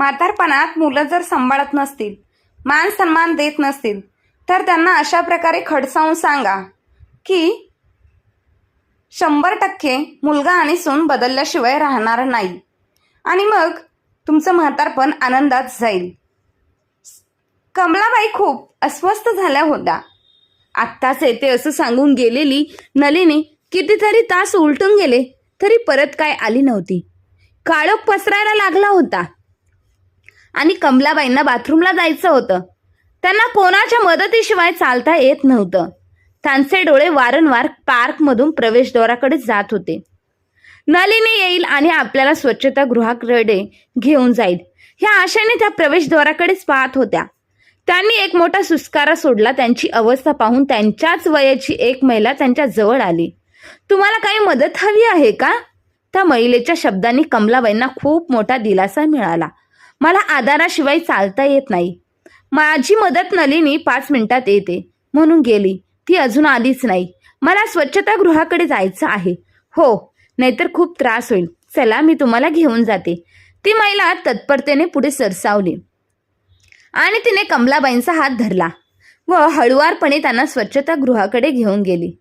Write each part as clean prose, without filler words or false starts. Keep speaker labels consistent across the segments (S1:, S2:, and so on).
S1: म्हातारपणात मुलं जर सांभाळत नसतील, मान सन्मान देत नसतील, तर त्यांना अशा प्रकारे खडसावून सांगा की 100% मुलगा आणि सून बदलल्याशिवाय राहणार नाही आणि मग तुमचं म्हातारपण आनंदात जाईल. कमलाबाई खूप अस्वस्थ झाल्या होत्या. आत्ताच येते असं सांगून गेलेली नलिनी कितीतरी तास उलटून गेले तरी परत काय आली नव्हती. काळोख पसरायला लागला होता आणि कमलाबाईंना बाथरूमला जायचं होतं. त्यांना कोणाच्या मदतीशिवाय चालता येत नव्हतं. त्यांचे डोळे वारंवार पार्कमधून प्रवेशद्वाराकडे जात होते. नलिनी येईल आणि आपल्याला स्वच्छतागृहाकडे घेऊन जाईल ह्या आशेने त्या प्रवेशद्वाराकडेच पाहत होत्या. त्यांनी एक मोठा सुस्कारा सोडला. त्यांची अवस्था पाहून त्यांच्याच वयाची एक महिला त्यांच्या जवळ आली. तुम्हाला काही मदत हवी आहे का? त्या महिलेच्या शब्दांनी कमलाबाईंना खूप मोठा दिलासा मिळाला. मला आधाराशिवाय चालता येत नाही. माझी मदत नलिनी 5 मिनिटात येते म्हणून गेली. ती अजून आलीच नाही. मला स्वच्छतागृहाकडे जायचं आहे. हो, नाहीतर खूप त्रास होईल. चला, मी तुम्हाला घेऊन जाते. ती महिला तत्परतेने पुढे सरसावली आणि तिने कमलाबाईंचा हात धरला व हळुवारपणे त्यांना स्वच्छतागृहाकडे घेऊन गेली.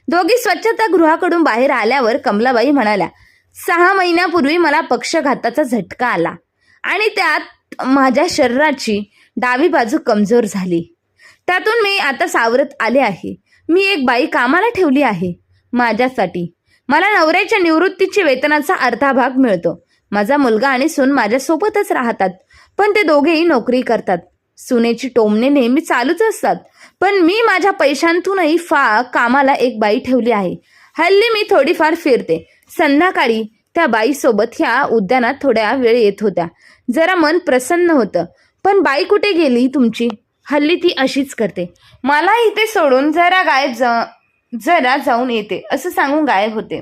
S1: दोघी स्वच्छतागृहाकडून बाहेर आल्यावर कमलाबाई म्हणाल्या, 6 महिन्यापूर्वी मला पक्षघाताचा झटका आला आणि त्यात माझ्या शरीराची डावी बाजू कमजोर झाली. त्यातून मी आता सावरत आले आहे. मी एक बाई कामाला ठेवली आहे माझ्यासाठी. मला नवऱ्याच्या निवृत्तीच्या वेतनाचा अर्धा भाग मिळतो. माझा मुलगा आणि सून माझ्यासोबतच राहतात, पण ते दोघेही नोकरी करतात. सुनेची टोमणे नेहमी चालूच असतात, पण मी माझ्या पैशांतूनही कामाला एक बाई ठेवली आहे. हल्ली मी थोडीफार फिरते. संध्याकाळी त्या बाईसोबत ह्या उद्यानात थोड्या वेळ येत होत्या. जरा मन प्रसन्न होतं. पण बाई कुठे गेली तुमची? हल्ली ती अशीच करते. मला इथे सोडून जरा जाऊन येते असं सांगून गायब होते.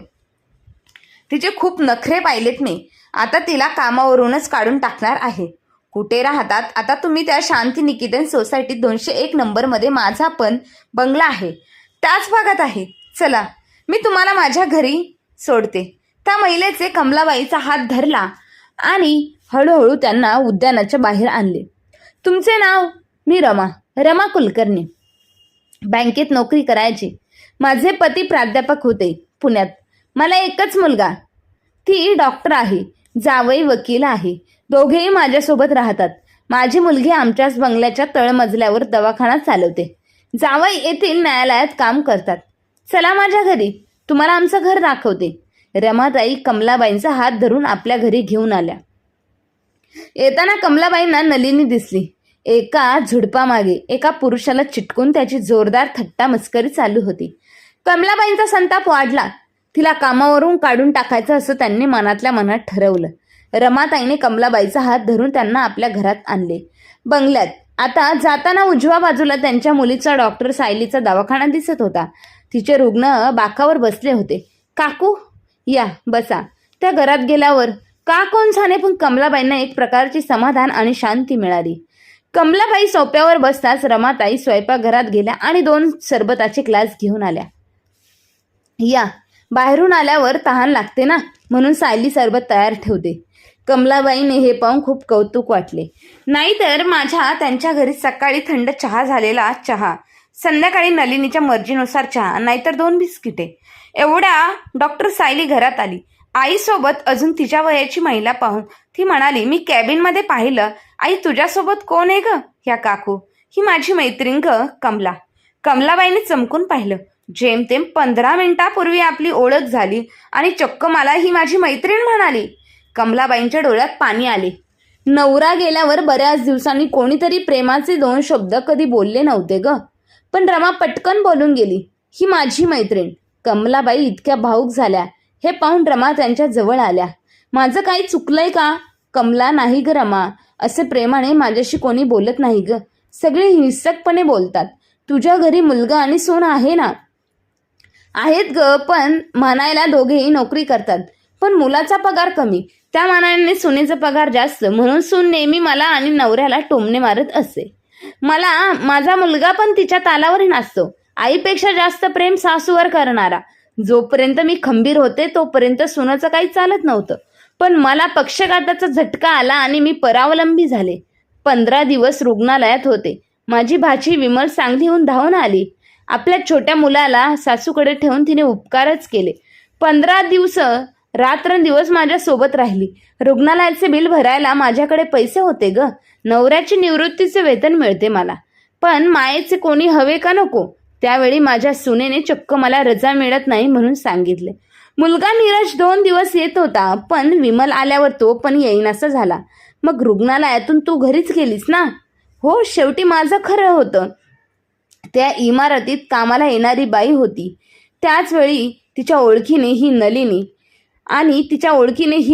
S1: तिचे खूप नखरे पाहिलेत मी. आता तिला कामावरूनच काढून टाकणार आहे. कुठे राहतात आता तुम्ही? त्या शांतिनिकेतन सोसायटीत 201 नंबरमध्ये माझा पण बंगला आहे, त्याच भागात आहे. चला, मी तुम्हाला माझ्या घरी सोडते. त्या महिलेचे कमलाबाईचा हात धरला आणि हळूहळू त्यांना उद्यानाच्या बाहेर आणले. तुमचे नाव? मी रमा कुलकर्णी. बँकेत नोकरी करायची. माझे पती प्राध्यापक होते पुण्यात. मला एकच मुलगा, ती डॉक्टर आहे. जावई वकील आहे. दोघेही माझ्यासोबत राहतात. माझी मुलगी आमच्याच बंगल्याच्या तळमजल्यावर दवाखाना चालवते. जावई येथील न्यायालयात काम करतात. चला माझ्या घरी, तुम्हाला आमचं घर दाखवते. रमाताई कमलाबाईंचा हात धरून आपल्या घरी घेऊन आल्या. येताना कमलाबाईंना नलिनी दिसली. एका झुडपामागे एका पुरुषाला चिटकून त्याची जोरदार थट्टा मस्करी चालू होती. कमलाबाईंचा संताप वाढला. तिला कामावरून काढून टाकायचं असं त्यांनी मनातल्या मनात ठरवलं. रमाताईने कमलाबाईचा हात धरून त्यांना आपल्या घरात आणले. बंगल्यात आता जाताना उजव्या बाजूला त्यांच्या मुलीचा डॉक्टर सायलीचा दवाखाना दिसत होता. तिचे रुग्ण बाकावर बसले होते. काकू, या बसा. त्या घरात गेल्यावर का कोण झाले, पण कमलाबाईंना एक प्रकारची समाधान आणि शांती मिळाली. कमलाबाई सोप्यावर बसताच रमाताई स्वयंपाकघरात गेल्या आणि 2 सरबताचे ग्लास घेऊन आल्या. या, बाहेरून आल्यावर तहान लागते ना, म्हणून सायली सरबत तयार ठेवते. कमलाबाईने हे पाहून खूप कौतुक वाटले. नाहीतर त्यांच्या घरी सकाळी थंड चहा झालेला चहा, संध्याकाळी नलिनीच्या मर्जीनुसार चहा, नाहीतर 2 बिस्किटे. एवढ्या डॉक्टर सायली घरात आली. आईसोबत अजून तिच्या वयाची महिला पाहून ती म्हणाली, मी कॅबिनमध्ये पाहिलं. आई, तुझ्यासोबत कोण आहे ग? ह्या काकू, ही माझी मैत्रीण ग, कमला. कमलाबाईने चमकून पाहिलं. जेमतेम 15 मिनिटापूर्वी आपली ओळख झाली आणि चक्क मला ही माझी मैत्रीण म्हणाली. कमलाबाईंच्या डोळ्यात पाणी आले. नवरा गेल्यावर बऱ्याच दिवसांनी कोणीतरी प्रेमाचे 2 शब्द कधी बोलले नव्हते ग. पण रमा पटकन बोलून गेली, ही माझी मैत्रीण. कमलाबाई इतक्या भावूक झाल्या. हे पाहून रमा त्यांच्या जवळ आल्या. माझं काही चुकलंय का? कमला, नाही ग रमा, असे प्रेमाने माझ्याशी कोणी बोलत नाही ग. सगळे हिंसकपणे बोलतात. तुझ्या घरी मुलगा आणि सून आहे ना? आहेत ग, पण म्हणायला दोघेही नोकरी करतात, पण मुलाचा पगार कमी. त्या मानाने सुनेचा पगार जास्त, म्हणून सून नेहमी मला आणि नवऱ्याला टोमणे मारत असते. माझा मुलगा पण तिच्या तालावर नाचतो. आईपेक्षा जास्त प्रेम सासूवर करणारा. जोपर्यंत मी खंबीर होते तोपर्यंत सुनाचं काही चालत नव्हतं. पण मला पक्षाघाताचा झटका आला आणि मी परावलंबी झाले. 15 दिवस रुग्णालयात होते. माझी भाची विमल सांगलीहून धावून आली. आपल्या छोट्या मुलाला सासूकडे ठेवून तिने उपकारच केले. 15 दिवस रात्रंदिवस माझ्या सोबत राहिली. रुग्णालयाचे बिल भरायला माझ्याकडे पैसे होते ग. नवऱ्याची निवृत्तीचे वेतन मिळते मला. पण मायेचे कोणी हवे का नको? त्यावेळी माझ्या सुनेने चक्क मला रजा मिळत नाही म्हणून सांगितले. मुलगा नीरज 2 दिवस येत होता, पण विमल आल्यावर तो पण येईनासा झाला. मग रुग्णालयातून तू घरीच गेलीस ना? हो, शेवटी माझं खरं होतं. त्या इमारतीत कामाला येणारी बाई होती. त्याच वेळी तिच्या ओळखीने ही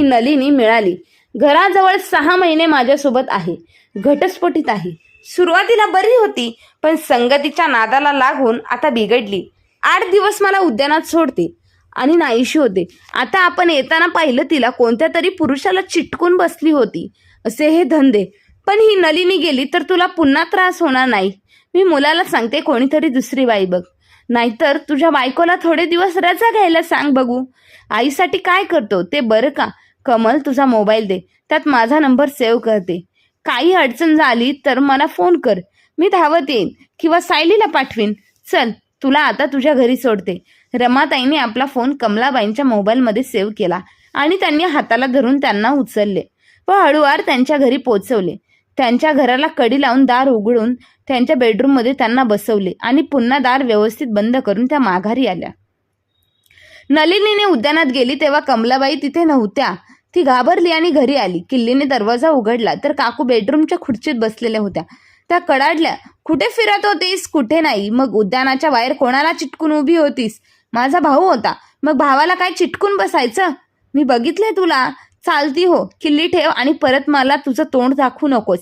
S1: नलिनी मिळाली. घराजवळ 6 महिने माझ्यासोबत आहे. घटस्फोटीत आहे. सुरुवातीला बरी होती, पण संगतीच्या नादाला लागून आता बिघडली. 8 दिवस मला उद्यानात सोडते आणि नाहीशी होते. आता आपण येताना पाहिलं तिला कोणत्या तरी पुरुषाला चिटकून बसली होती. असे हे धंदे. पण ही नलिनी गेली तर तुला पुन्हा त्रास होणार नाही. मी मुलाला सांगते कोणीतरी दुसरी बाई बघ. नाहीतर तुझ्या बायकोला थोडे दिवस रजा घ्यायला सांग बघू. आईसाठी काय करतो ते बरं का? कमल, तुझा मोबाईल दे, त्यात माझा नंबर सेव्ह करते. काही अडचण झाली तर मला फोन कर. मी धावत येईन किंवा सायलीला पाठवीन. चल, तुला आता तुझ्या घरी सोडते. रमाताईने आपला फोन कमलाबाईंच्या मोबाईलमध्ये सेव्ह केला आणि त्यांनी हाताला धरून त्यांना उचलले व हळूवार त्यांच्या घरी पोचवले. त्यांच्या घराला कडी लावून दार उघडून त्यांच्या बेडरूममध्ये त्यांना बसवले आणि पुन्हा दार व्यवस्थित बंद करून त्या माघारी आल्या. नलिनीने उद्यानात गेली तेव्हा कमलाबाई तिथे नव्हत्या. ती घाबरली आणि घरी आली. किल्लीने दरवाजा उघडला तर काकू बेडरूमच्या खुर्चीत बसलेल्या होत्या. त्या कडाडल्या. कुठे फिरत होतीस? कुठे नाही. मग उद्यानाच्या बाहेर कोणाला चिटकून उभी होतीस? माझा भाऊ होता. मग भावाला काय चिटकून बसायचं? मी बघितलंय तुला. चालती हो. किल्ली ठेव आणि परत मला तुझं तोंड दाखवू नकोस.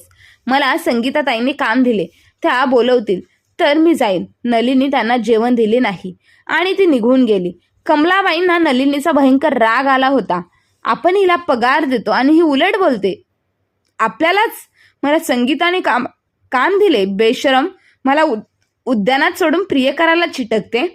S1: मला संगीताताईंनी काम दिले. त्या बोलवतील तर मी जाईन. नलिनी त्यांना जेवण दिले नाही आणि ती निघून गेली. कमलाबाईंना नलिनीचा भयंकर राग आला होता. आपण हिला पगार देतो आणि ही उलट बोलते. आपल्यालाच. मला संगीताने काम दिले. बेशरम. मला उद्यानात सोडून प्रियकराला चिटकते.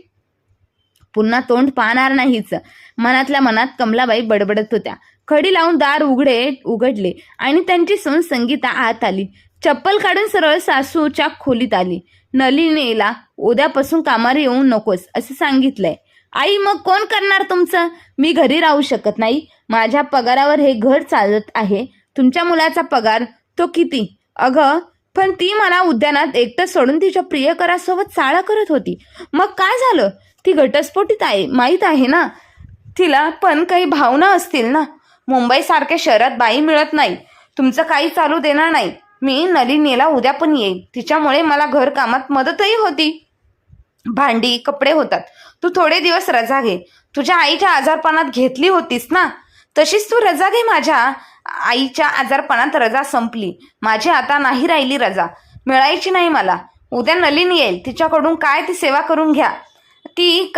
S1: पुन्हा तोंड पाहणार नाहीच. मनातल्या मनात कमलाबाई बडबडत होत्या. खडी लावून दार उघडले आणि त्यांची सून संगीता आत आली. चप्पल काढून सरळ सासूच्या खोलीत आली. नलिनीला उद्यापासून कामाला येऊ नकोस असं सांगितलंय. आई, मग कोण करणार तुमचं? मी घरी राहू शकत नाही. माझ्या पगारावर हे घर चालत आहे. तुमच्या मुलाचा पगार तो किती? अगं, पण ती मला उद्यानात एकटं सोडून तिच्या प्रियकरासोबत चाळा करत होती. मग काय झालं? ती घटस्फोटीत आहे, माहीत आहे ना. तिला पण काही भावना असतील ना. मुंबईसारख्या शहरात बाई मिळत नाही. तुमचं काही चालू देणार नाही. मी नलिनीला उद्या पण येईल. तिच्यामुळे मला घरकामात मदतही होती. भांडी कपडे होतात. तू थोडे दिवस रजा घे. तुझ्या आईच्या आजारपणात घेतली होतीस ना, तशीच तू रजा घे. माझ्या आईच्या आजारपणात रजा संपली. माझी आता नाही राहिली रजा. मिळायची नाही मला. उद्या नलिनी येईल. तिच्याकडून काय ती सेवा करून घ्या. ती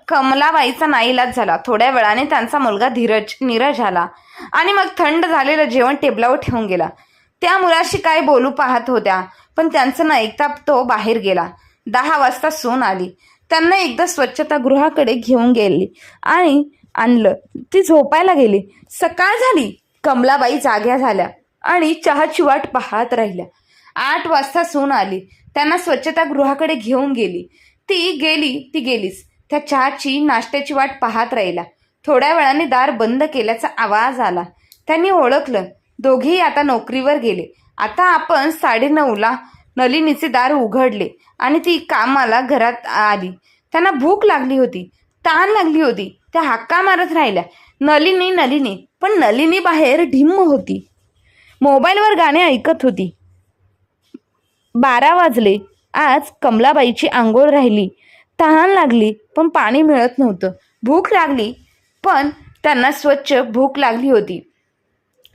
S1: कमलाबाईचा नाईलाज झाला. थोड्या वेळाने त्यांचा मुलगा नीरज आला आणि मग थंड झालेलं जेवण टेबलावर ठेवून गेला. त्या मुलाशी काय बोलू पाहत होत्या, पण त्यांचं न ऐकता तो बाहेर गेला. 10 वाजता सून आली. त्यांना एकदा स्वच्छतागृहाकडे घेऊन गेली आणि आणलं. ती झोपायला गेली. सकाळ झाली. कमलाबाई जाग्या झाल्या आणि चहाची वाट पाहत राहिल्या. 8 वाजता सून आली. त्यांना स्वच्छतागृहाकडे घेऊन गेली. ती गेलीच. त्या चहाची नाश्त्याची वाट पाहत राहिल्या. थोड्या वेळाने दार बंद केल्याचा आवाज आला. त्यांनी ओळखलं. दोघेही आता नोकरीवर गेले. आता आपण 9:30ला नलिनीचे दार उघडले आणि ती कामाला घरात आली. त्यांना भूक लागली होती, तहान लागली होती. त्या हाक्का मारत राहिल्या, नलिनी. पण नलिनी बाहेर ढिम्म होती. मोबाईलवर गाणे ऐकत होती. 12 वाजले. आज कमलाबाईची आंघोळ राहिली. तहान लागली पण पाणी मिळत नव्हतं. भूक लागली पण त्यांना स्वच्छ भूक लागली होती,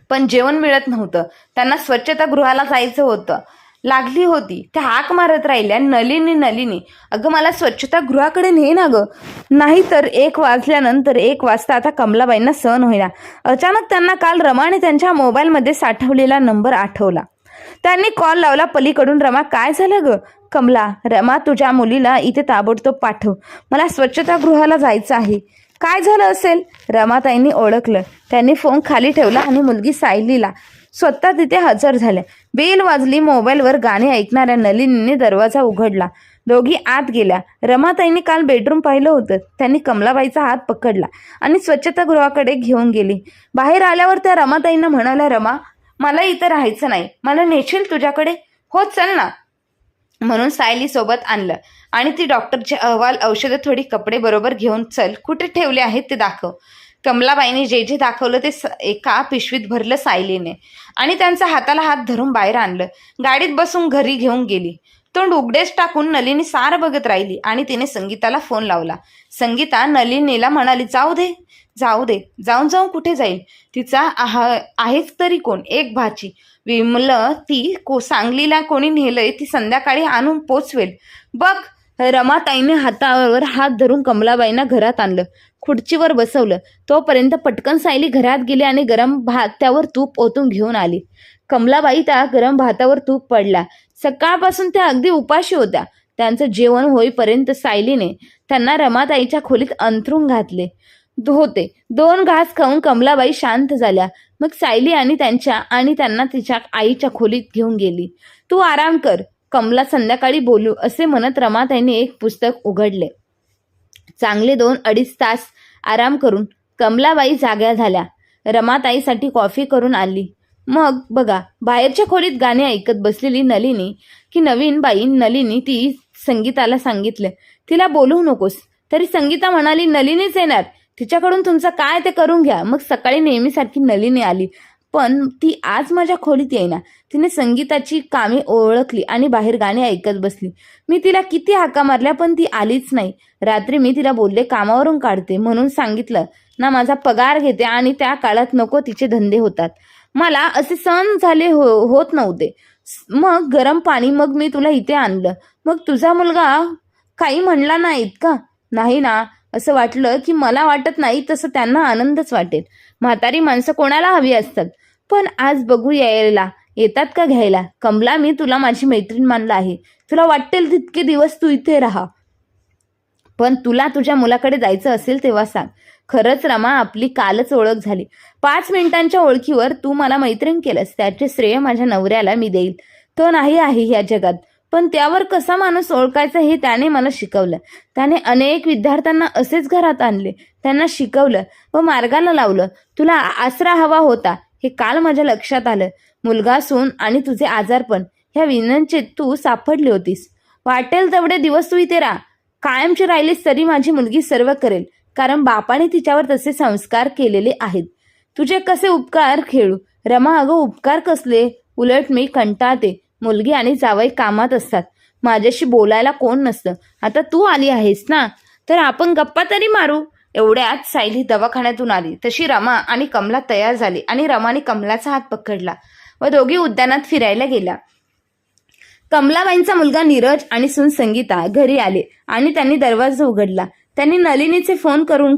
S1: पण जेवण मिळत नव्हतं. त्यांना स्वच्छतागृहाला जायचं होतं. लागली होती. त्या हाक मारत राहिल्या, नलिनी. अगं, मला स्वच्छतागृहाकडे ने ना गं. नाहीतर 1 वाजल्यानंतर 1 वाजता आता कमलाबाईंना सहन होईना. अचानक त्यांना काल रमाने त्यांच्या मोबाईलमध्ये साठवलेला नंबर आठवला. त्यांनी कॉल लावला पलीकडून. रमा, काय झालं गं? कमला, रमा, तुझ्या मुलीला इथे ताबडतोब पाठव. मला स्वच्छतागृहाला जायचं आहे. काय झालं असेल? रमाताईंनी ओळखलं. त्यांनी फोन खाली ठेवला आणि मुलगी सायलीला स्वतः तिथे हजर झाल्या. बेल वाजली. मोबाईलवर गाणे ऐकणाऱ्या नलिनीने दरवाजा उघडला. दोघी आत गेल्या. रमाताईंनी काल बेडरूम पाहिलं होतं. त्यांनी कमलाबाईचा हात पकडला आणि स्वच्छतागृहाकडे घेऊन गेली. बाहेर आल्यावर त्या रमाताईंना म्हणाल्या, रमा, मला इथं राहायचं नाही, मला नेशील तुझ्याकडे? हो चल ना, म्हणून सायली सोबत आणलं आणि ती डॉक्टरचे अहवाल, औषधं, थोडी कपडे बरोबर घेऊन चल, कुठे ठेवले आहेत ते दाखव. कमलाबाईने जे जे दाखवलं ते एका पिशवीत भरलं सायलीने आणि त्यांचा हाताला हात धरून बाहेर आणलं. गाडीत बसून घरी घेऊन गेली. तोंड उघडेच टाकून नलिनी सारं बघत राहिली आणि तिने संगीताला फोन लावला. संगीता नलिनीला म्हणाली, जाऊ दे जाऊ दे, जाऊन जाऊन कुठे जाईल? तिचा आहेच तरी कोण? एक भाची विमल, ती सांगलीला कोणी नेलंय, ती संध्याकाळी आणून पोचवेल बघ. रमाताईने हातावर हात धरून कमलाबाईंना घरात आणलं, खुर्चीवर बसवलं. तोपर्यंत पटकन सायली घरात गेली आणि गरम भात त्यावर तूप ओतून घेऊन आली. कमलाबाई त्या गरम भातावर तूप पडला. सकाळपासून त्या अगदी उपाशी होत्या. त्यांचं जेवण होईपर्यंत सायलीने त्यांना रमाताईच्या खोलीत अंथरूण घातले होते. 2 घास खाऊन कमलाबाई शांत झाल्या. मग सायली आणि त्यांना तिच्या आईच्या खोलीत घेऊन गेली. तू आराम कर, कमला संध्याकाळी बोलू, असे म्हणत रमाताईंनी एक पुस्तक उघडले. चांगले 2-2.5 तास आराम करून कमलाबाई जाग्या झाल्या. रमाताईसाठी कॉफी करून आणली. मग बघा, बाहेरच्या खोलीत गाणे ऐकत बसलेली नलिनी की नवीन बाई नलिनी ती संगीताला सांगितलं, तिला बोलवू नकोस. तरी संगीता म्हणाली, नलिनीच येणार, तिच्याकडून तुमचं काय ते करून घ्या. मग सकाळी नेहमीसारखी नलिनी आली, पण ती आज माझ्या खोलीत येईना. तिने संगीताची कामे ओळखली आणि बाहेर गाणे ऐकत बसली. मी तिला किती हाका मारल्या पण ती आलीच नाही. रात्री मी तिला बोलले, कामावरून काढते म्हणून सांगितलं ना, माझा पगार घेते आणि त्या काळात नको तिचे धंदे होतात. मला असे सहन झाले होत नव्हते. मग गरम पाणी, मग मी तुला इथे आणलं. मग तुझा मुलगा काही म्हणला नाहीत का? नाही ना. असं वाटलं की मला वाटत नाही तसं त्यांना आनंदच वाटेल. म्हातारी माणसं कोणाला हवी असतात. पण आज बघू येतात का घ्यायला. कमला, मी तुला माझी मैत्रीण मानलं आहे. तुला वाटेल तितके दिवस तू इथे राहा, पण तुला तुझ्या मुलाकडे जायचं असेल तेव्हा सांग. खरंच रमा, आपली कालच ओळख झाली. 5 मिनिटांच्या ओळखीवर तू मला मैत्रीण केलंस. त्याचे श्रेय माझ्या नवऱ्याला मी देईल. तो नाही आहे या जगात, पण त्यावर कसा माणूस ओळखायचा हे त्याने मला शिकवलं. त्याने अनेक विद्यार्थ्यांना असेच घरात आणले, त्यांना शिकवलं व मार्गाला लावलं. तुला आसरा हवा होता हे काल माझ्या लक्षात आलं. मुलगा, सून आणि तुझे आजारपण ह्या विनंतीत तू सापडली होतीस. वाटेल तेवढे दिवस तू इथे राहा. कायमची राहिलीस तरी माझी मुलगी सर्व करेल, कारण बापाने तिच्यावर तसे संस्कार केलेले आहेत. तुझे कसे उपकार खेळू रमा. अगं, उपकार कसले, उलट मी कंटाळते. मुलगी आणि जावई कामात असतात, माझ्याशी बोलायला कोण नसतं. आता तू आली आहेस ना, तर आपण गप्पा तरी मारू. एवढ्यात सायली दवाखान्यातून आली. तशी रमा आणि कमला तयार झाली आणि रमाने कमलाचा हात पकडला व दोघी उद्यानात फिरायला गेल्या. कमलाबाईंचा मुलगा नीरज आणि सून संगीता घरी आले आणि त्यांनी दरवाजा उघडला. त्यांनी नलिनीचे फोन करून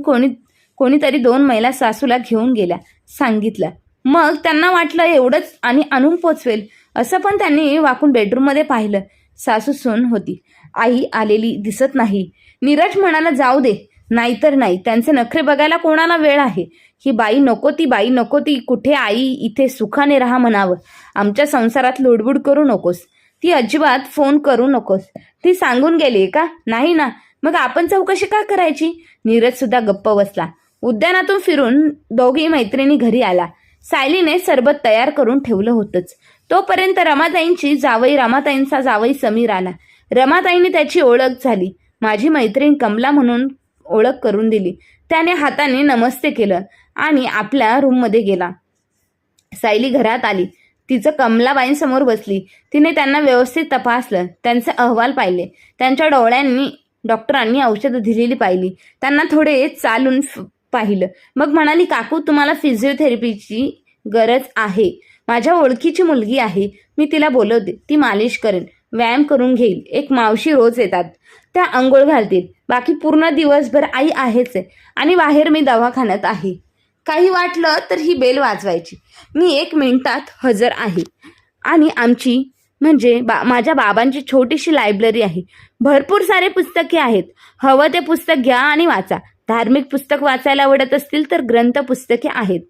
S1: कोणीतरी 2 महिला सासूला घेऊन गेल्या सांगितलं. मग त्यांना वाटलं एवढंच आणि आणून पोचवेल असं, पण त्यांनी वाकून बेडरूममध्ये पाहिलं. सासू सून होती. आई आलेली दिसत नाही. नीरज म्हणाला, जाऊ दे, नाहीतर नाही, त्यांचे नखरे बघायला कोणाला वेळ आहे. ही बाई नको, ती बाई नको, ती कुठे आई, इथे सुखाने राहा म्हणावं. आमच्या संसारात लुडबुड करू नकोस. ती अजिबात फोन करू नकोस. ती सांगून गेली का? नाही ना. मग आपण चौकशी का करायची? नीरज सुद्धा गप्प बसला. उद्यानातून फिरून दोघी मैत्रिणी घरी आला. सायलीने सरबत तयार करून ठेवलं होतंच. तोपर्यंत रमाताईंचा जावई समीर आला. रमाताईंनी त्याची ओळख झाली. माझी मैत्रीण कमला म्हणून ओळख करून दिली. त्याने हाताने नमस्ते केलं आणि आपल्या रूममध्ये गेला. सायली घरात आली. तिचं कमलाबाईंसमोर बसली. तिने त्यांना व्यवस्थित तपासलं, त्यांचे अहवाल पाहिले. त्यांच्या डोळ्यांनी डॉक्टरांनी औषधं दिलेली पाहिली. त्यांना थोडे चालून पाहिलं. मग म्हणाली, काकू, तुम्हाला फिजिओथेरपीची गरज आहे. माझ्या ओळखीची मुलगी आहे, मी तिला बोलवते. ती मालिश करेल, व्यायाम करून घेईल. एक मावशी रोज येतात, त्या अंघोळ घालतील. बाकी पूर्ण दिवसभर आई आहेच आहे आणि बाहेर मी दवाखान्यात आहे. काही वाटलं तर ही बेल वाजवायची. मी 1 मिनिटात हजर आहे. आणि आमची म्हणजे माझ्या बाबांची छोटीशी लायब्ररी आहे. भरपूर सारे पुस्तके आहेत. हवं ते पुस्तक घ्या आणि वाचा. धार्मिक पुस्तक वाचायला आवडत असतील तर ग्रंथ पुस्तके आहेत.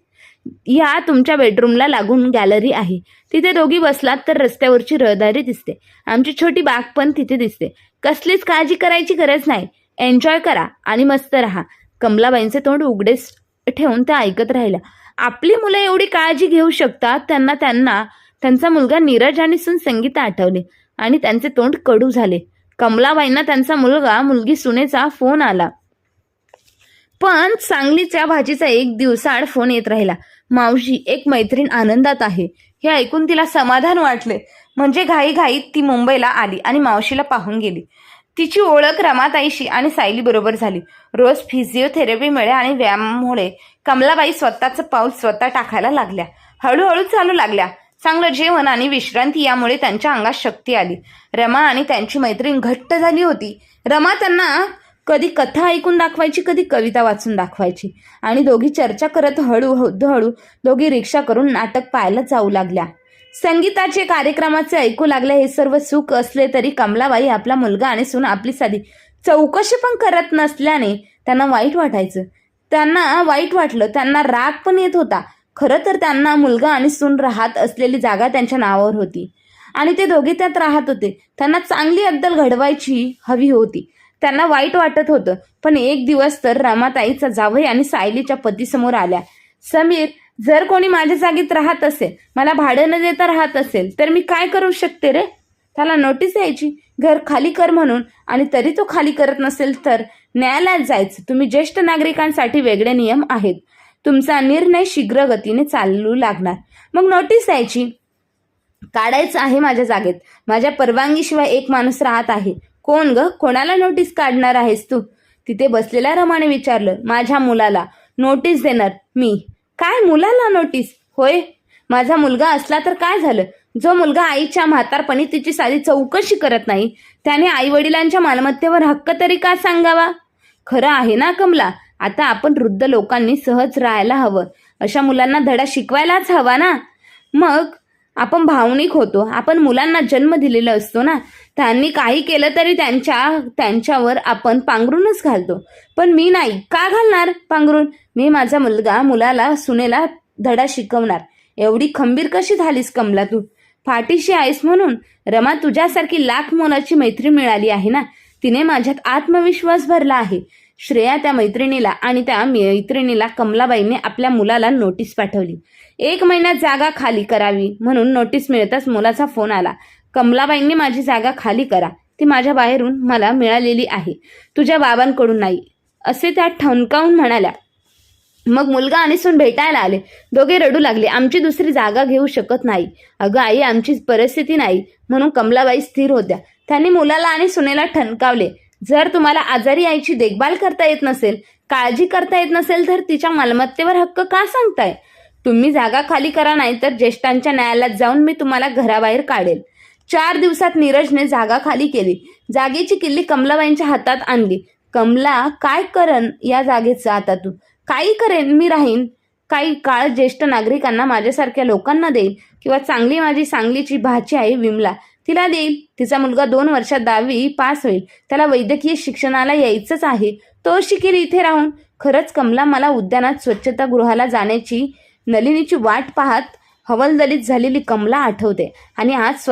S1: या तुमच्या बेडरूमला लागून गॅलरी आहे. तिथे दोघी बसलात तर रस्त्यावरची रहदारी दिसते. आमची छोटी बाग पण तिथे दिसते. कसलीच काळजी करायची गरज नाही. एन्जॉय करा आणि मस्त राहा. कमलाबाईंचे तोंड उघडेच ठेवून त्या ऐकत राहिल्या. आपली मुलं एवढी काळजी घेऊ शकतात. त्यांचा मुलगा नीरज आणि सून संगीता आठवले आणि त्यांचे तोंड कडू झाले. कमलाबाईंना त्यांचा मुलगी सुनेचा फोन आला, पण सांगलीच्या भाजीचा एक दिवसाआड फोन येत राहिला. मावशी, एक मैत्रीण आनंदात आहे. हे ऐकून तिला समाधान वाटले. म्हणजे घाईघाईत ती मुंबईला आली आणि मावशीला पाहून गेली. तिची ओळख रमाताईशी आणि सायली बरोबर झाली. रोज फिजिओथेरपीमुळे आणि व्यायामामुळे कमलाबाई स्वतःचं पाऊल स्वतः टाकायला लागल्या. हळूहळू चालू लागल्या. चांगलं जेवण आणि विश्रांती यामुळे त्यांच्या अंगात शक्ती आली. रमा आणि त्यांची मैत्रीण घट्ट झाली होती. रमा त्यांना कधी कथा ऐकून दाखवायची, कधी कविता वाचून दाखवायची आणि दोघी चर्चा करत हळूहळू दोघी रिक्षा करून नाटक पाहायला जाऊ लागल्या. संगीताचे कार्यक्रमाचे ऐकू लागले. हे सर्व सुख असले तरी कमलाबाई आपला मुलगा आणि सून आपली साधी चौकशी पण करत नसल्याने त्यांना वाईट वाटायचं. त्यांना वाईट वाटलं. त्यांना राग पण येत होता. खरं तर त्यांना मुलगा आणि सून राहत असलेली जागा त्यांच्या नावावर होती आणि ते दोघे त्यात राहत होते. त्यांना चांगली अद्दल घडवायची हवी होती. त्यांना वाईट वाटत होतं. पण एक दिवस तर रमाताईचा जावई आणि सायलीच्या पतीसमोर आल्या. समीर, जर कोणी माझ्या जागेत राहत असेल, मला भाडं न देता राहत असेल तर मी काय करू शकते रे? त्याला नोटीस यायची, घर खाली कर म्हणून. आणि तरी तो खाली करत नसेल तर न्यायालयात जायचं. तुम्ही ज्येष्ठ नागरिकांसाठी वेगळे नियम आहेत. तुमचा निर्णय शीघ्र गतीने चालू लागणार. मग नोटीस द्यायची. काढायचं आहे माझ्या जागेत. माझ्या परवानगीशिवाय एक माणूस राहत आहे. कोण ग? कोणाला नोटीस काढणार आहेस तू? तिथे बसलेल्या रमाने विचारलं. माझ्या मुलाला नोटीस देणार मी. काय मुलाला नोटीस? होय, माझा मुलगा असला तर काय झालं? जो मुलगा आईच्या म्हातारपणी तिची साधी चौकशी करत नाही, त्याने आई वडिलांच्या मालमत्तेवर हक्क तरी का सांगावा? खरं आहे ना कमला? आता आपण वृद्ध लोकांनी सहज राहायला हवं. अशा मुलांना धडा शिकवायलाच हवा ना. मग आपण भावनिक होतो. आपण मुलांना जन्म दिलेला असतो ना. त्यांनी काही केलं तरी त्यांच्यावर आपण पांघरूनच घालतो. पण मी नाही. का घालणार पांघरून? मी माझा मुलाला सुनेला धडा शिकवणार. एवढी खंबीर कशी झालीस कमला तू? फाटीशी आहेस म्हणून. रमा तुझ्यासारखी लाख मोलाची मैत्रीण मिळाली आहे ना. तिने माझ्यात आत्मविश्वास भरला आहे. श्रेया त्या मैत्रिणीला आणि त्या मैत्रिणीला कमलाबाईंनी आपल्या मुलाला नोटीस पाठवली. 1 महिन्यात जागा खाली करावी म्हणून नोटीस मिळताच मुलाचा फोन आला. कमलाबाईंनी माझी जागा खाली करा. ती माझ्या बाहेरून मला मिळालेली आहे, तुझ्या बाबांकडून नाही, असे त्या ठणकावून म्हणाल्या. मग मुलगा आणि सून भेटायला आले. दोघे रडू लागले. आमची दुसरी जागा घेऊ शकत नाही. अगं आई, आमची परिस्थिती नाही. म्हणून कमलाबाई स्थिर होत्या. त्यांनी मुलाला आणि सुनेला ठणकावले. जर तुम्हाला आजारी आईची देखभाल करता येत नसेल, काळजी करता येत नसेल तर तिच्या मालमत्तेवर हक्क का सांगताय? तुम्ही जागा खाली करा, नाही तर ज्येष्ठांच्या न्यायालयात जाऊन मी तुम्हाला घराबाहेर काढेल. 4 दिवसात नीरजने जागा खाली केली. जागेची किल्ली कमलाबाईंच्या हातात आणली. कमला, काय करन या जागेचं आता तू? काही करेन, मी राहीन काही काळ ज्येष्ठ नागरिकांना, माझ्यासारख्या लोकांना देईल, किंवा चांगली माझी सांगलीची भाची आहे विमला, तिला देईल. तिचा मुलगा 2 वर्षात 10वी पास होईल. त्याला वैद्यकीय शिक्षणाला यायचंच आहे. तो शिकेल इथे राहून. खरंच कमला, मला उद्यानात स्वच्छतागृहाला जाण्याची नलिनीची वाट पाहत हवलदलीत झालेली कमला आठवते. आणि आज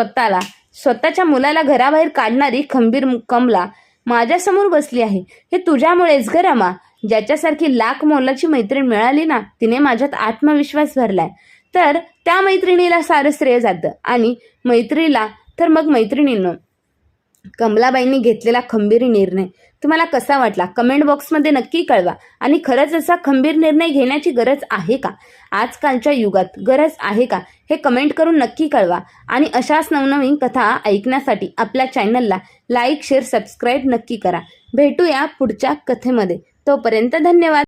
S1: स्वतःच्या मुलाला घराबाहेर काढणारी खंबीर कमला माझ्यासमोर बसली आहे. हे तुझ्यामुळेच ग रमा. ज्याच्यासारखी लाख मोलाची मैत्रीण मिळाली ना, तिने माझ्यात आत्मविश्वास भरलाय. तर त्या मैत्रिणीला सारं श्रेय जातं आणि मैत्रीला तर मग मैत्रिणीनं. कमलाबाईंनी घेतलेला खंबीर निर्णय तुम्हाला कसा वाटला? कमेंट बॉक्समध्ये नक्की कळवा. आणि खरंच असा खंबीर निर्णय घेण्याची गरज आहे का? आजकालच्या युगात गरज आहे का? हे कमेंट करून नक्की कळवा. आणि अशाच नवनवीन कथा ऐकण्यासाठी आपल्या चॅनलला लाईक, शेअर, सबस्क्राईब नक्की करा. भेटूया पुढच्या कथेमध्ये. तोपर्यंत धन्यवाद.